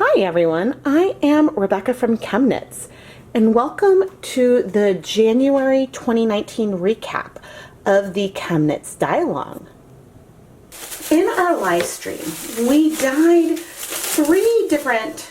Hi everyone, I am Rebecca from ChemKnits, and welcome to the January 2019 recap of the ChemKnitsDyeAlong. In our live stream, we dyed three different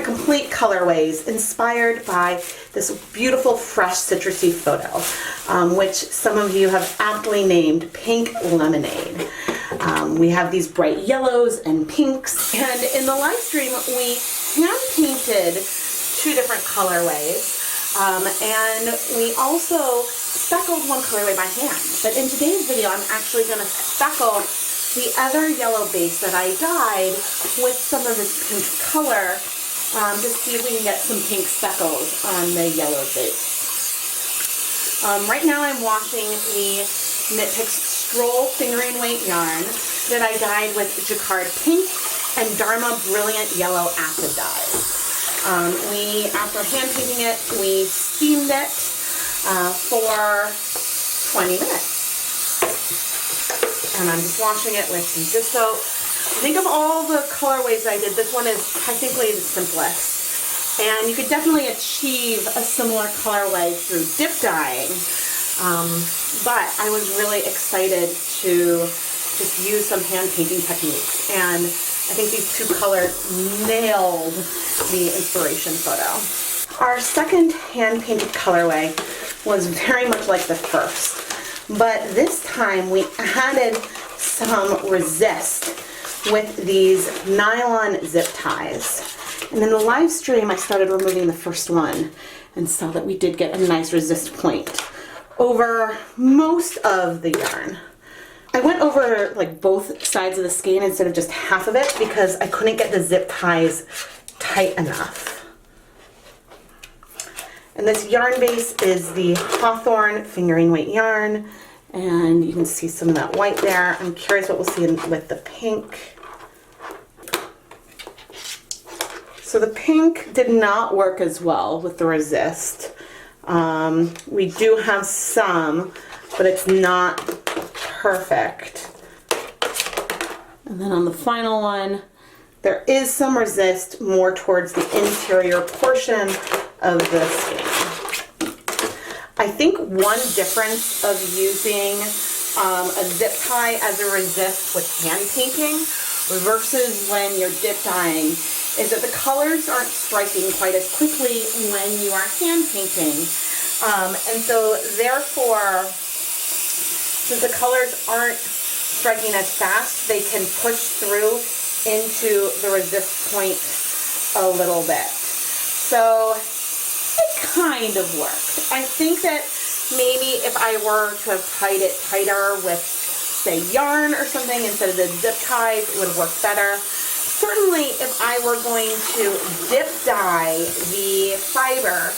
complete colorways inspired by this beautiful fresh citrusy photo, which some of you have aptly named Pink Lemonade. We have these bright yellows and pinks, and in the live stream we hand painted two different colorways, and we also speckled one colorway by hand. But in today's video I'm actually going to speckle the other yellow base that I dyed with some of this pink color, to see if we can get some pink speckles on the yellow base. Right now I'm washing the Knit Picks Stroll fingering weight yarn that I dyed with Jacquard pink and Dharma brilliant yellow acid dye. After hand painting it, we steamed it for 20 minutes. And I'm just washing it with some dish soap. I think of all the colorways I did, this one is technically the simplest. And you could definitely achieve a similar colorway through dip dyeing. But I was really excited to just use some hand painting techniques. And I think these two colors nailed the inspiration photo. Our second hand painted colorway was very much like the first. But this time we added some resist with these nylon zip ties. And in the live stream I started removing the first one and saw that we did get a nice resist point over most of the yarn. I went over like both sides of the skein instead of just half of it because I couldn't get the zip ties tight enough. And this yarn base is the Hawthorn fingering weight yarn, and you can see some of that white there. I'm curious what we'll see with the pink. So the pink did not work as well with the resist. We do have some, but it's not perfect. And then on the final one, there is some resist more towards the interior portion of the skein. I think one difference of using a zip tie as a resist with hand painting versus when you're dip dyeing is that the colors aren't striking quite as quickly when you are hand painting. And so therefore, since the colors aren't striking as fast, they can push through into the resist point a little bit. So it kind of worked. I think that maybe if I were to have tied it tighter with, say, yarn or something instead of the zip ties, it would work better. Certainly, if I were going to dip dye the fiber,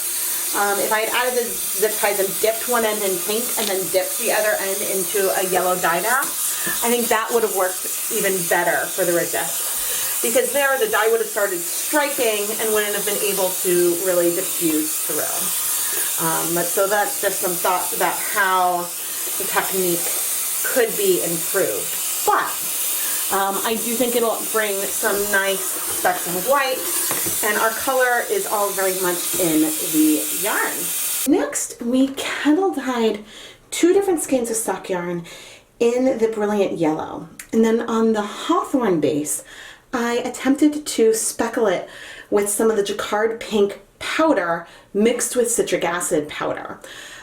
if I had added the zip ties and dipped one end in pink and then dipped the other end into a yellow dye bath, I think that would have worked even better for the resist. Because there, the dye would have started striking and wouldn't have been able to really diffuse through. So that's just some thoughts about how the technique could be improved. But I do think it'll bring some nice specks of white, and our color is all very much in the yarn. Next, we kettle dyed two different skeins of stock yarn in the brilliant yellow. And then on the Hawthorn base, I attempted to speckle it with some of the Jacquard pink powder mixed with citric acid powder.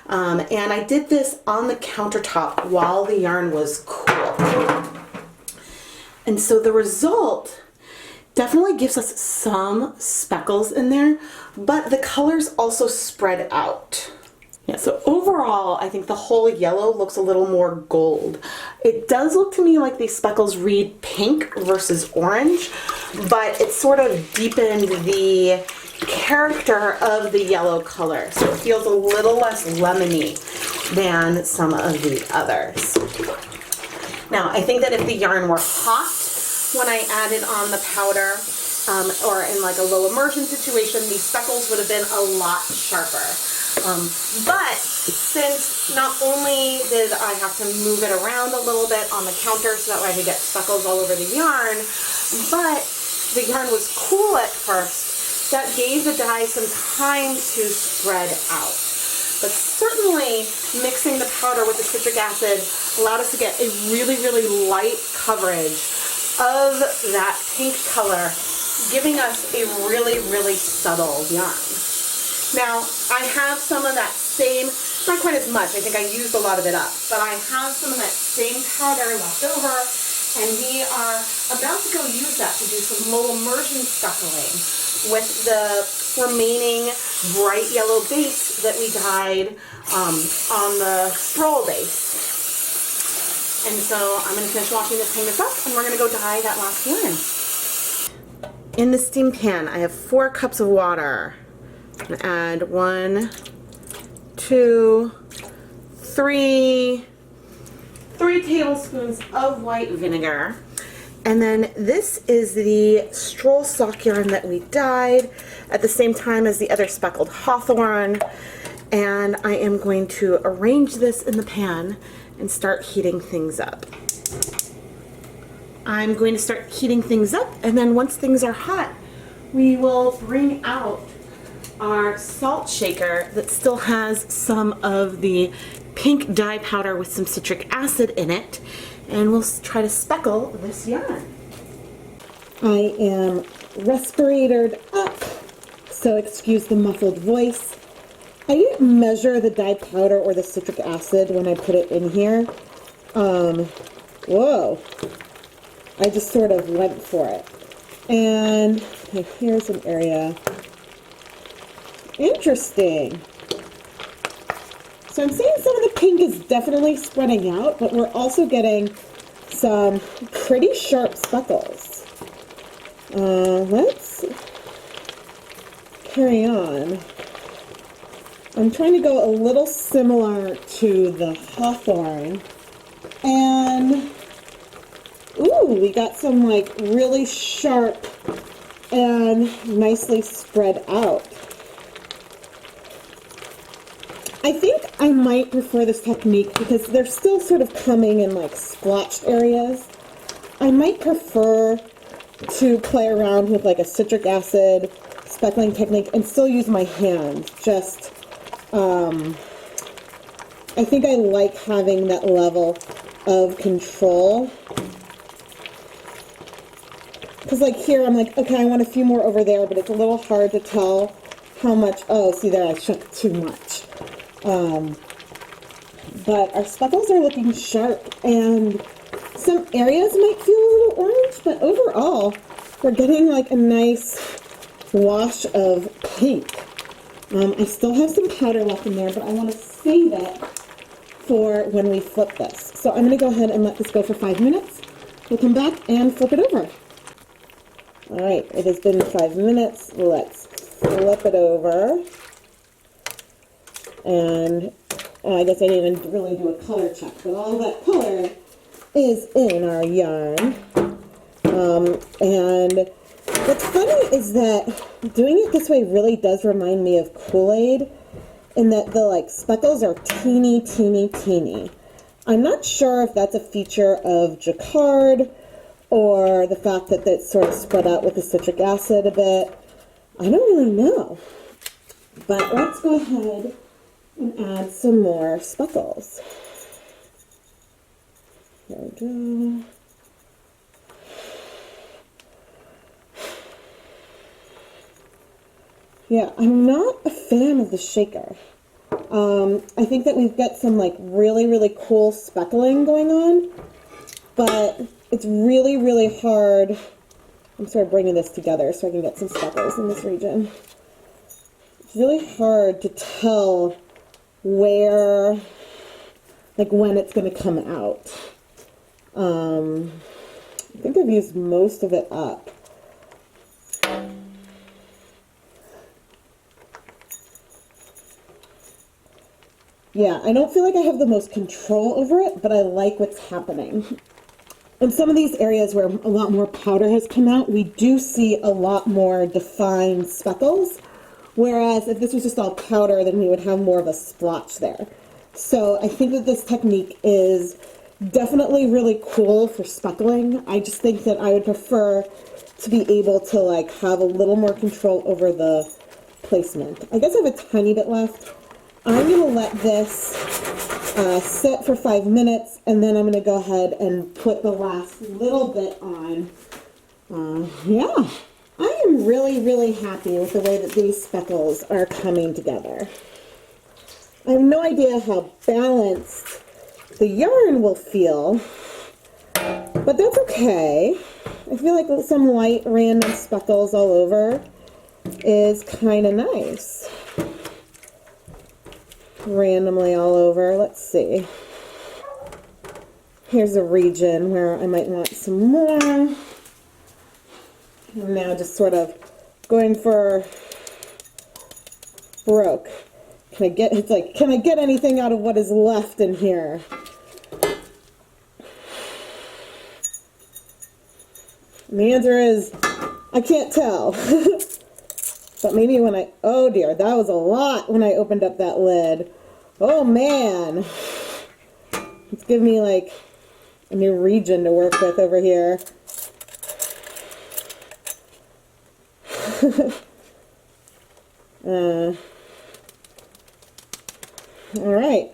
And I did this on the countertop while the yarn was cool. And so the result definitely gives us some speckles in there, but the colors also spread out. Yeah, so overall, I think the whole yellow looks a little more gold. It does look to me like these speckles read pink versus orange, but it sort of deepened the character of the yellow color. So it feels a little less lemony than some of the others. Now, I think that if the yarn were hot when I added on the powder, or in like a low immersion situation, these speckles would have been a lot sharper. But since not only did I have to move it around a little bit on the counter so that way I could get speckles all over the yarn, but the yarn was cool at first, that gave the dye some time to spread out. But certainly mixing the powder with the citric acid allowed us to get a really, really light coverage of that pink color, giving us a really, really subtle yarn. Now, I have some of that same, not quite as much, I think I used a lot of it up, but I have some of that same powder left over, and we are about to go use that to do some low immersion speckling with the remaining bright yellow base that we dyed on the stroll base. And so I'm going to finish washing this, hang this up, and we're going to go dye that last yarn. In the steam pan, I have 4 cups of water. I'm going to add 1, 2, 3 tablespoons of white vinegar. And then this is the stroll sock yarn that we dyed at the same time as the other speckled hawthorn. And I am going to arrange this in the pan and start heating things up. I'm going to start heating things up, and then once things are hot, we will bring out our salt shaker that still has some of the pink dye powder with some citric acid in it, and we'll try to speckle this yarn. I am respiratored up, so excuse the muffled voice. I didn't measure the dye powder or the citric acid when I put it in here. Whoa. I just sort of went for it. And okay, here's an area. Interesting. So I'm seeing some of the pink is definitely spreading out, but we're also getting some pretty sharp speckles. Let's carry on. I'm trying to go a little similar to the hawthorn. And, ooh, we got some like really sharp and nicely spread out. I think I might prefer this technique because they're still sort of coming in like splotched areas. I might prefer to play around with like a citric acid speckling technique and still use my hand. Just, I think I like having that level of control. Because like here, I'm like, okay, I want a few more over there, but it's a little hard to tell how much, oh, see there, I shook too much. But our speckles are looking sharp, and some areas might feel a little orange, but overall, we're getting like a nice wash of pink. I still have some powder left in there, but I want to save it for when we flip this. So I'm going to go ahead and let this go for 5 minutes. We'll come back and flip it over. Alright, it has been 5 minutes. Let's flip it over. And I guess I didn't even really do a color check, but all that color is in our yarn. And what's funny is that doing it this way really does remind me of Kool-Aid, in that the like speckles are teeny, teeny, teeny. I'm not sure if that's a feature of Jacquard or the fact that it's sort of spread out with the citric acid a bit. I don't really know. But let's go ahead and add some more speckles. There we go. Yeah, I'm not a fan of the shaker. I think that we've got some like really, really cool speckling going on, but it's really, really hard. I'm sort of bringing this together so I can get some speckles in this region. It's really hard to tell where, like when it's going to come out. I think I've used most of it up. Yeah, I don't feel like I have the most control over it, but I like what's happening. In some of these areas where a lot more powder has come out, we do see a lot more defined speckles. Whereas if this was just all powder, then we would have more of a splotch there. So I think that this technique is definitely really cool for speckling. I just think that I would prefer to be able to like have a little more control over the placement. I guess I have a tiny bit left. I'm going to let this sit for 5 minutes, and then I'm going to go ahead and put the last little bit on. Yeah, I am really, really happy with the way that these speckles are coming together. I have no idea how balanced the yarn will feel, but that's okay. I feel like some light random speckles all over is kind of nice. Randomly all over. Let's see. Here's a region where I might want some more. I'm now just sort of going for broke. Can I get anything out of what is left in here? And the answer is, I can't tell. But maybe when oh dear, that was a lot when I opened up that lid. Oh man. It's giving me like a new region to work with over here. All right.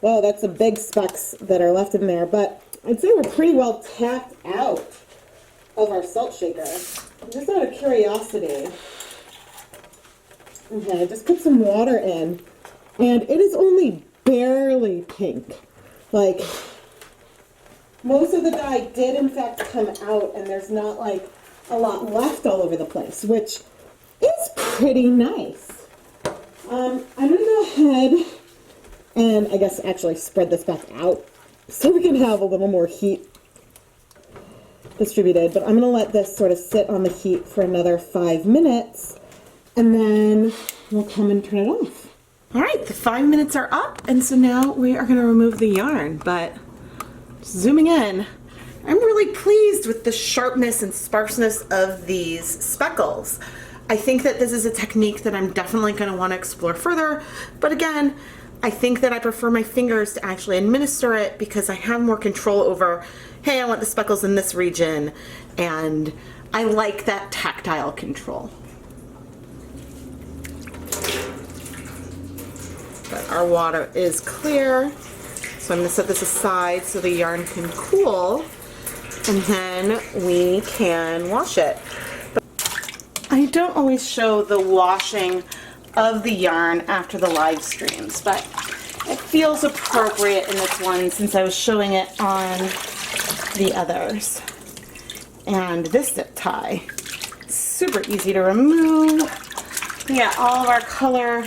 Well, that's the big specks that are left in there, but I'd say we're pretty well tapped out of our salt shaker. Just out of curiosity. Okay, just put some water in, and it is only barely pink. Like, most of the dye did in fact come out, and there's not like a lot left all over the place, which is pretty nice. I'm gonna go ahead and I guess actually spread this back out so we can have a little more heat distributed, but I'm gonna let this sort of sit on the heat for another 5 minutes, and then we'll come and turn it off. All right, the 5 minutes are up, and so now we are going to remove the yarn, but zooming in, I'm really pleased with the sharpness and sparseness of these speckles. I think that this is a technique that I'm definitely going to want to explore further, but again, I think that I prefer my fingers to actually administer it because I have more control over, hey, I want the speckles in this region, and I like that tactile control. But our water is clear, so I'm going to set this aside so the yarn can cool, and then we can wash it. But I don't always show the washing of the yarn after the live streams, but it feels appropriate in this one since I was showing it on the others. And this zip tie, super easy to remove. Yeah, all of our color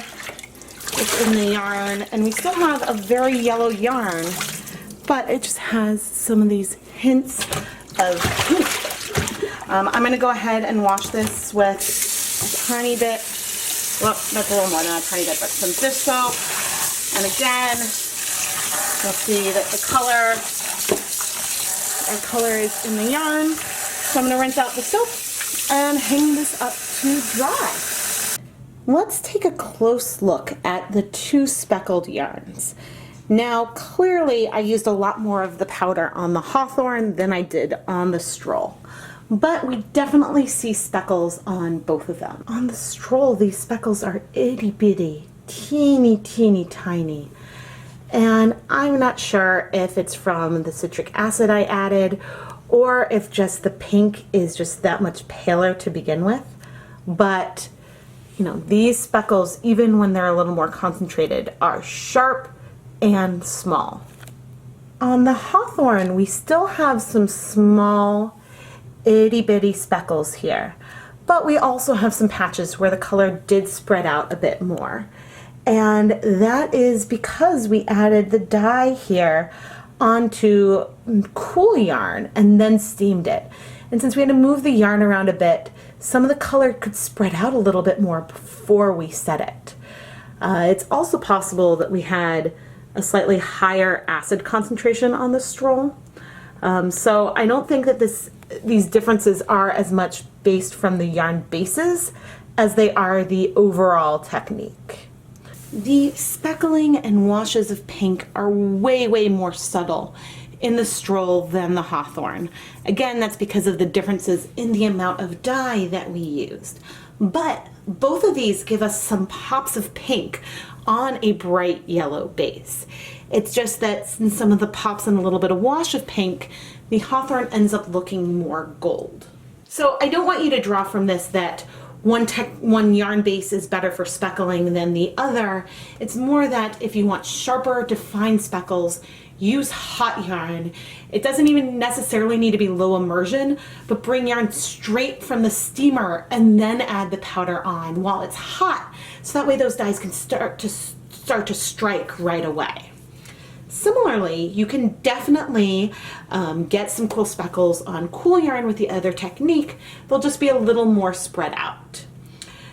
is in the yarn, and we still have a very yellow yarn, but it just has some of these hints of pink. I'm going to go ahead and wash this with a tiny bit, well, that's a little more than a tiny bit, but some dish soap. And again, you'll see that our color is in the yarn. So I'm going to rinse out the soap and hang this up to dry. Let's take a close look at the two speckled yarns. Now, clearly I used a lot more of the powder on the hawthorn than I did on the stroll, but we definitely see speckles on both of them. On the stroll, these speckles are itty bitty, teeny tiny, and I'm not sure if it's from the citric acid I added or if just the pink is just that much paler to begin with, but you know, these speckles, even when they're a little more concentrated, are sharp and small. On the hawthorn, we still have some small itty bitty speckles here, but we also have some patches where the color did spread out a bit more. And that is because we added the dye here onto cool yarn and then steamed it. And since we had to move the yarn around a bit, some of the color could spread out a little bit more before we set it. It's also possible that we had a slightly higher acid concentration on the stroll. So I don't think that these differences are as much based from the yarn bases as they are the overall technique. The speckling and washes of pink are way more subtle in the stroll than the hawthorn. Again, that's because of the differences in the amount of dye that we used. But both of these give us some pops of pink on a bright yellow base. It's just that in some of the pops and a little bit of wash of pink, the hawthorn ends up looking more gold. So I don't want you to draw from this that one yarn base is better for speckling than the other. It's more that if you want sharper, defined speckles, use hot yarn. It doesn't even necessarily need to be low immersion, but bring yarn straight from the steamer and then add the powder on while it's hot, so that way those dyes can start to strike right away. Similarly, you can definitely get some cool speckles on cool yarn with the other technique. They'll just be a little more spread out.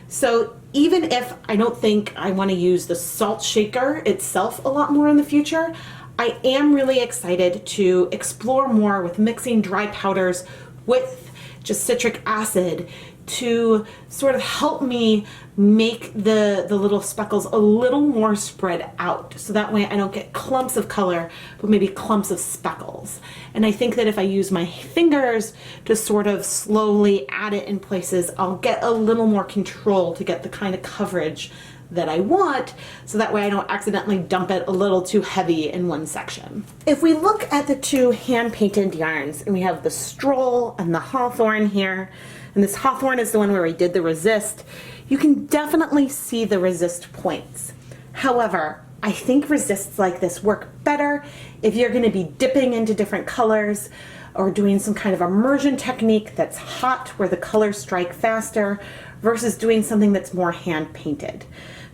So even if I don't think I want to use the salt shaker itself a lot more in the future, I am really excited to explore more with mixing dry powders with just citric acid to sort of help me make the little speckles a little more spread out, so that way I don't get clumps of color but maybe clumps of speckles. And I think that if I use my fingers to sort of slowly add it in places, I'll get a little more control to get the kind of coverage that I want, so that way I don't accidentally dump it a little too heavy in one section. If we look at the two hand painted yarns, and we have the Stroll and the Hawthorn here, and this Hawthorn is the one where we did the resist, you can definitely see the resist points. However, I think resists like this work better if you're going to be dipping into different colors or doing some kind of immersion technique that's hot where the colors strike faster versus doing something that's more hand painted.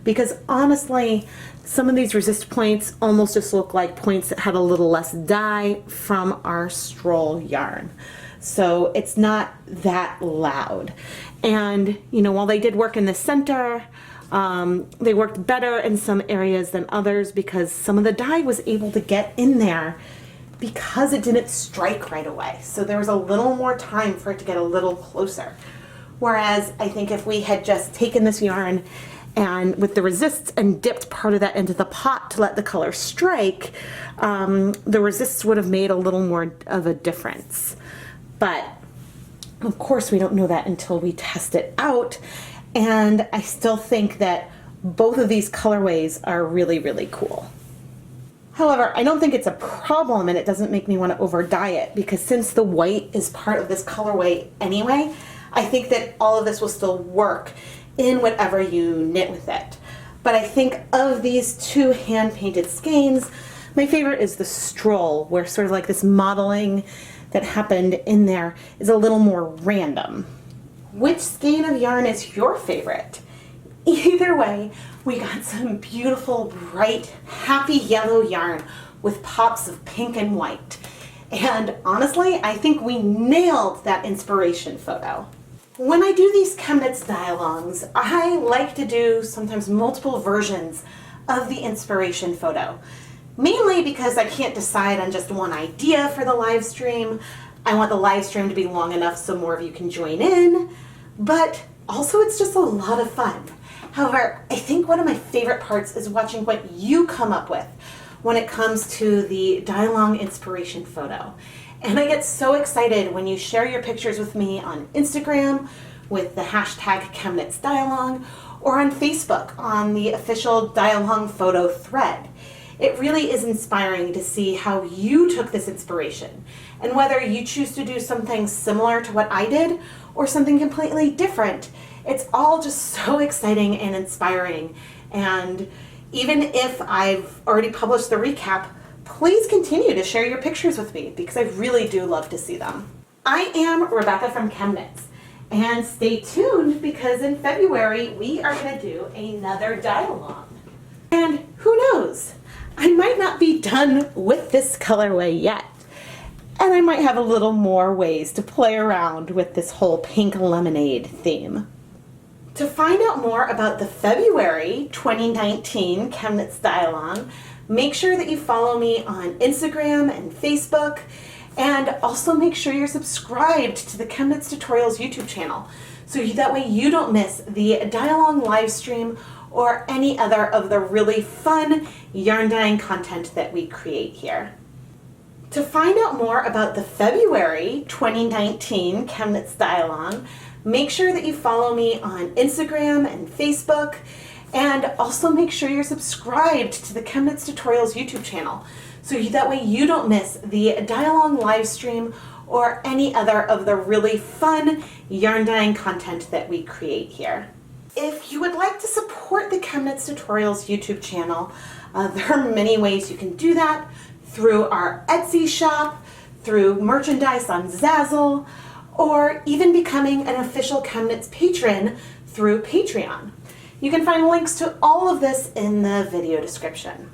Because honestly, some of these resist points almost just look like points that had a little less dye from our Stroll yarn. So it's not that loud. And you know, while they did work in the center, they worked better in some areas than others because some of the dye was able to get in there because it didn't strike right away. So there was a little more time for it to get a little closer. Whereas I think if we had just taken this yarn and with the resists and dipped part of that into the pot to let the color strike, the resists would have made a little more of a difference. But of course we don't know that until we test it out. And I still think that both of these colorways are really, really cool. However, I don't think it's a problem and it doesn't make me want to over dye it, because since the white is part of this colorway anyway, I think that all of this will still work in whatever you knit with it. But I think of these two hand-painted skeins, my favorite is the Stroll, where sort of like this modeling that happened in there is a little more random. Which skein of yarn is your favorite? Either way, we got some beautiful, bright, happy yellow yarn with pops of pink and white. And honestly, I think we nailed that inspiration photo. When I do these ChemKnitsDyeAlongs, I like to do sometimes multiple versions of the inspiration photo. Mainly because I can't decide on just one idea for the live stream. I want the live stream to be long enough so more of you can join in, but also it's just a lot of fun. However, I think one of my favorite parts is watching what you come up with when it comes to the Dye-Along inspiration photo. And I get so excited when you share your pictures with me on Instagram with the hashtag ChemKnitsDyeAlong, or on Facebook on the official Dye-Along photo thread. It really is inspiring to see how you took this inspiration, and whether you choose to do something similar to what I did or something completely different. It's all just so exciting and inspiring. And even if I've already published the recap, please continue to share your pictures with me because I really do love to see them. I am Rebecca from ChemKnits, and stay tuned because in February we are going to do another Dye-Along. And who knows, I might not be done with this colorway yet, and I might have a little more ways to play around with this whole pink lemonade theme. To find out more about the February 2019 ChemKnitsDyeAlong, make sure that you follow me on Instagram and Facebook, and also make sure you're subscribed to the ChemKnits Tutorials YouTube channel, so that way you don't miss the Dye-Along live stream or any other of the really fun yarn dyeing content that we create here. To find out more about the February 2019 ChemKnitsDyeAlong, make sure that you follow me on Instagram and Facebook, and also make sure you're subscribed to the ChemKnits Tutorials YouTube channel, so that way you don't miss the dye-along live stream or any other of the really fun yarn dyeing content that we create here. If you would like to support the ChemKnits Tutorials YouTube channel, there are many ways you can do that, through our Etsy shop, through merchandise on Zazzle, or even becoming an official ChemKnits patron through Patreon. You can find links to all of this in the video description.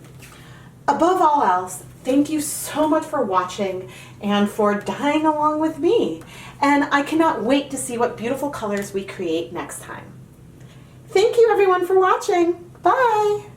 Above all else, thank you so much for watching and for dyeing along with me. And I cannot wait to see what beautiful colors we create next time. Thank you everyone for watching. Bye!